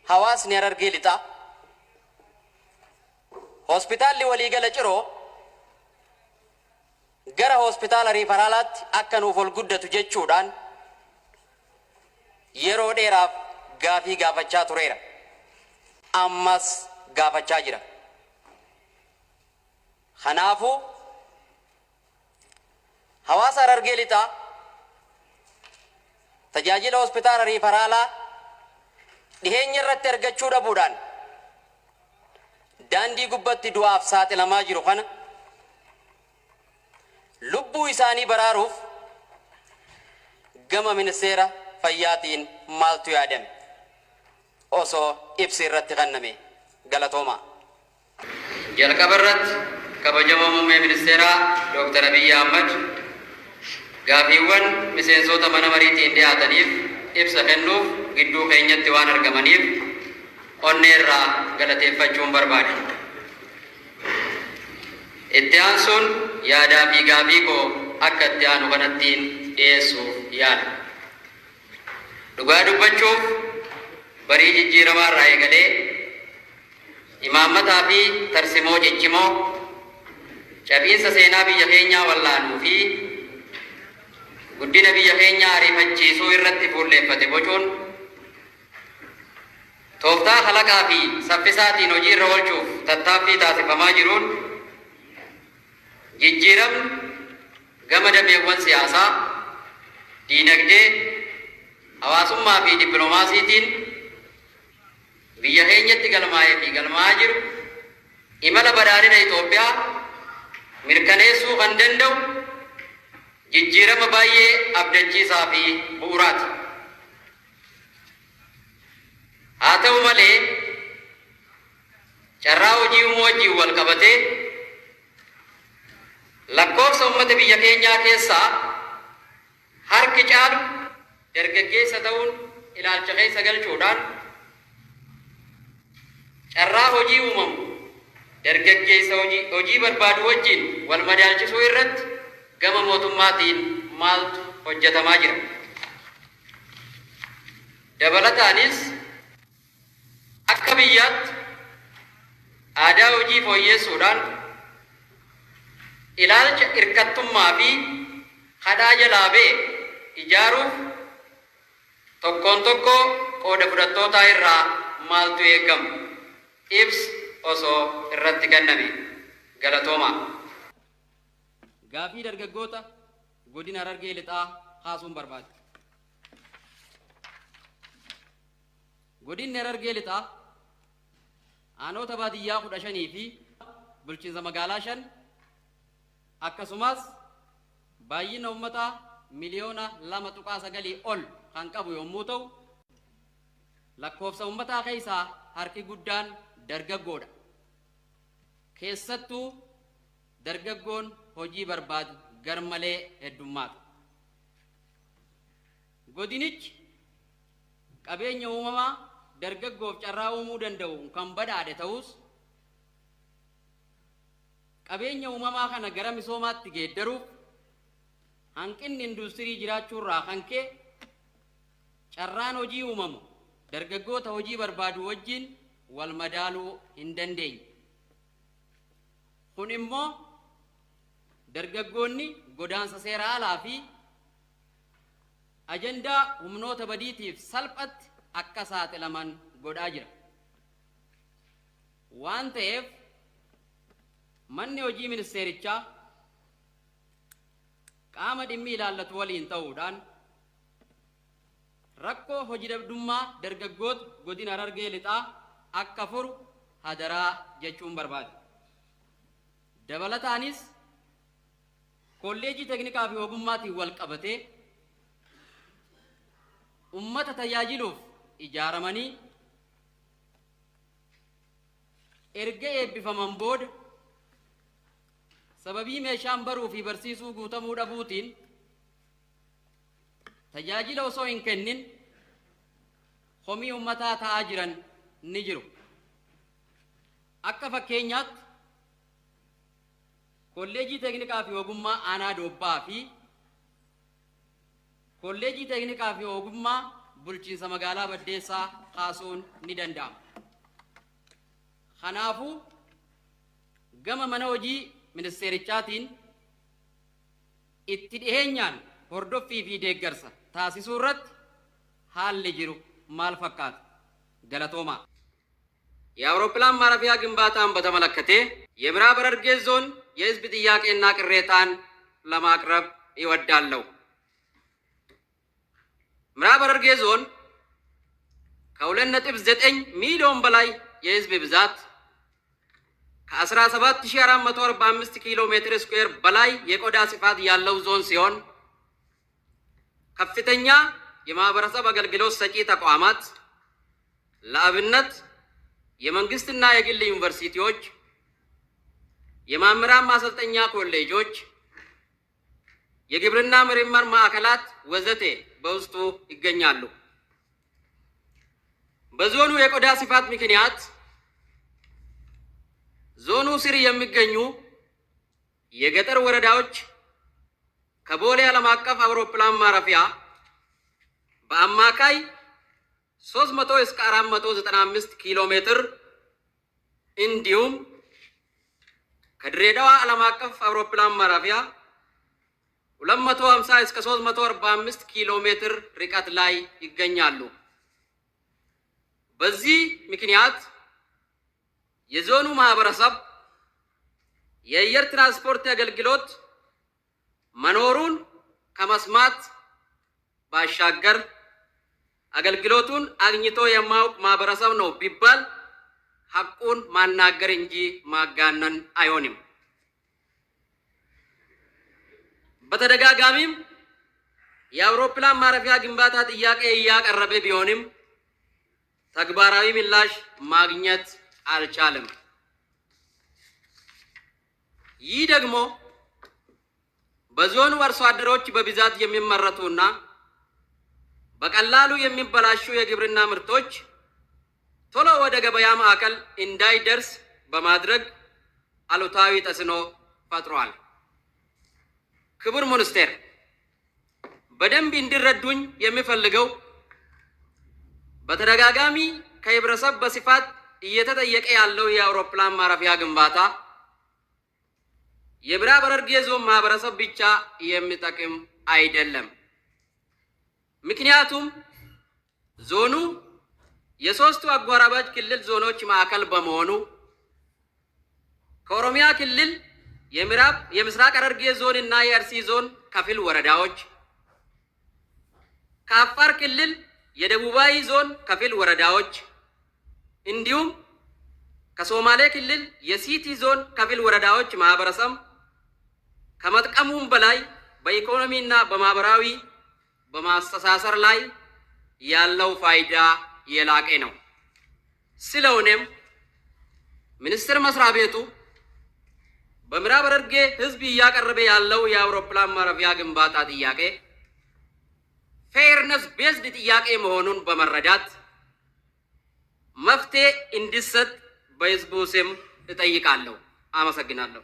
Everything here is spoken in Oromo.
hawaasni Harargee lixaa hospitaalli waliigala Ciroo gara hospitaala riifaraalaatti akka nuuf ol guddatu jechuudhaan yeroo dheeraaf gaafii gaafachaa tureera. Ammas gaafachaa jira. Kanaafuu hawaasa Harargee lixaa tajaajila hospitaala riifaraalaa dhiheenya irratti argachuu dhabuudhaan daandii gubbatti du'aaf saaxilamaa jiru kana lubbuu isaanii baraaruuf gama ministeera fayyaatiin maaltu yaadame osoo ibsi irratti kenname galatooma. Jalqaba irratti kabajamoo muummee ministeeraa Dr. Abiy Ahmed gaafiiwwan miseensota mana mariitiin dhiyaataniif ibsa kennuuf gidduu keenyatti waan argamaniif onneerraa galateeffachuun barbaade. Itti aansuun yaadaa fi gaafii koo akka itti aanu kanattiin dhiyeessuuf yaala. Dhugaa dubbachuuf barii jijjiiramaa irraa eegalee imaammataa fi tarsimoo ciccimoo cabiinsa seenaa biyya keenyaa wallaanuu fi guddina biyya keenyaa ariifachiisuu irratti fuulleeffate bocuun tooftaa kalaqaa fi saffisaatiin hojii irra oolchuuf tattaaffii taasifamaa jiruun jijjiiramni gama dameewwan siyaasaa, diinagdee, hawaasummaa fi dippiloomaasiitiin biyya keenyatti galmaa'ee fi galmaa'aa jiru imala badhaadhina Itoophiyaa mirkaneessuu kan danda'u jijjiirama baay'ee abdachiisaa fi bu'uuraati. Haa ta'u malee carraa hojii uumuu wajjin wal qabatee lakkoofsa uummata biyya keenyaa keessaa harki caalu dargaggeessa ta'uun ilaalcha keessa galchuudhaan carraa hojii uumamu dargaggeessa hojii barbaadu wajjin wal madaalchisuu irratti gama mootummaatiin maaltu hojjetamaa jira. Dabalataanis akka biyyaatti aadaa hojii fooyyeessuudhaan ilaalcha hirkattummaa fi kadhaa jalaa ba'e ijaaruuf tokkoon tokko qooda fudhattootaa irraa maaltu eegama ibsi osoo irratti kenname galatooma. Gaafii dargaggoota godina Harargee lixaa kaasuun barbaade. Godinni Harargee lixaa aanota baadiyyaa 15 fi bulchiinsa magaalaa 5 akkasumas baay'ina uummataa miliyoona 2.9 ol kan qabu yommuu ta'u lakkoofsa uummataa keessaa harki guddaan dargaggoodha. Keessattuu dargaggoon hojii barbaadu garmalee heddummaata. Godinichi qabeenya uumamaa dargaggoof carraa uumuu danda'u kan badhaadhe ta'us qabeenya uumamaa kana gara misoomaatti geeddaruuf hanqinni industirii jiraachuurraa kan ka'e carraan hojii uumamu dargaggoota hojii barbaadu wajjin wal madaaluu hin dandeenye. Kun immoo dargaggoonni godaansa seera alaa fi ajandaa humnoota badiitiif salphatti akka saaxilaman godhaa jira. Waan ta'eef manni hojii ministeerichaa qaama dhimmi ilaallatu waliin ta'uudhaan rakkoo hojii dhabdummaa dargaggoota godina Harargee lixaa akka furu hadaraa jechuun barbaade. Dabalataanis kolleejii teknikaa fi ogummaatiin wal qabatee ummata tajaajiluuf ijaaramanii erga eebbifaman booda sababii meeshaan baruu fi barsiisuu guutamuu dhabuutiin tajaajila osoo hin kennin komii ummataa ta'aa jiran ni jiru. Akka fakkeenyaatti kolleejii teknikaa fi ogummaa aanaa Doobbaa fi kolleejii teknikaa fi ogummaa bulchiinsa magaalaa Baddeessaa kaasuun ni danda'ama. Kanaafuu gama mana hojii ministeerichaatiin itti dhiheenyaan hordoffii fi deeggarsa taasisuu irratti haalli jiru maal fakkaata? ገለቶማ የአውሮፕላን ማረፊያ ግንባታን በተመለከተ የምዕራብ ሐረርጌ ዞን የህዝብ ጥያቄና ቅሬታን ለማቅረብ ይወዳለው። ምዕራብ ሐረርጌ ዞን ከ2.9 ሚሊዮን በላይ የህዝብ ብዛት ከ17445 ኪሎ ሜትር ስኩዌር በላይ የቆዳ ስፋት ያለው ዞን ሲሆን ከፍተኛ የማህበረሰብ አገልግሎት ሰጪ ተቋማት ለአብነት የመንግስትና የግል ዩኒቨርሲቲዎች፣ የመምህራን ማሰልጠኛ ኮሌጆች፣ የግብርና ምርምር ማዕከላት ወዘተ በውስጡ ይገኛሉ። በዞኑ የቆዳ ስፋት ምክንያት ዞኑ ስር የሚገኙ የገጠር ወረዳዎች ከቦሌ ዓለም አቀፍ አውሮፕላን ማረፊያ በአማካይ 300 እስከ 495 ኪሎ ሜትር እንዲሁም ከድሬዳዋ ዓለም አቀፍ አውሮፕላን ማረፊያ 250 እስከ 345 ኪሎ ሜትር ርቀት ላይ ይገኛሉ። በዚህ ምክንያት የዞኑ ማህበረሰብ የአየር ትራንስፖርት አገልግሎት መኖሩን ከመስማት ባሻገር አገልግሎቱን አግኝቶ የማያውቅ ማህበረሰብ ነው ቢባል ሐቁን ማናገር እንጂ ማጋነን አይሆንም። በተደጋጋሚም የአውሮፕላን ማረፊያ ግንባታ ጥያቄ እያቀረበ ቢሆንም ተግባራዊ ምላሽ ማግኘት አልቻለም። ይህ ደግሞ በዞኑ አርሶ አደሮች በብዛት የሚመረቱና በቀላሉ የሚበላሹ የግብርና ምርቶች ቶሎ ወደ ገበያ ማዕከል እንዳይደርስ በማድረግ አሉታዊ ተጽዕኖ ፈጥሯል። ክቡር ሚኒስቴር፣ በደንብ እንዲረዱኝ የሚፈልገው በተደጋጋሚ ከህብረተሰብ በስፋት እየተጠየቀ ያለው የአውሮፕላን ማረፊያ ግንባታ የምዕራብ ሐረርጌ ዞን ማህበረሰብ ብቻ የሚጠቅም አይደለም። ምክንያቱም ዞኑ የሶስቱ አጎራባች ክልል ዞኖች ማዕከል በመሆኑ ከኦሮሚያ ክልል የምስራቅ ሐረርጌ ዞን እና የአርሲ ዞን ከፊል ወረዳዎች፣ ከአፋር ክልል የደቡባዊ ዞን ከፊል ወረዳዎች እንዲሁም ከሶማሌ ክልል የሲቲ ዞን ከፊል ወረዳዎች ማህበረሰብ ከመጥቀሙም በላይ በኢኮኖሚና በማህበራዊ በማስተሳሰር ላይ ያለው ፋይዳ የላቀ ነው። ስለሆነም ሚኒስቴር መስሪያ ቤቱ በምዕራብ ሐረርጌ ህዝብ እያቀረበ ያለው የአውሮፕላን ማረፊያ ግንባታ ጥያቄ ፌርነስ ቤዝድ ጥያቄ መሆኑን በመረዳት መፍትሄ እንዲሰጥ በህዝቡ ስም እጠይቃለሁ። አመሰግናለሁ።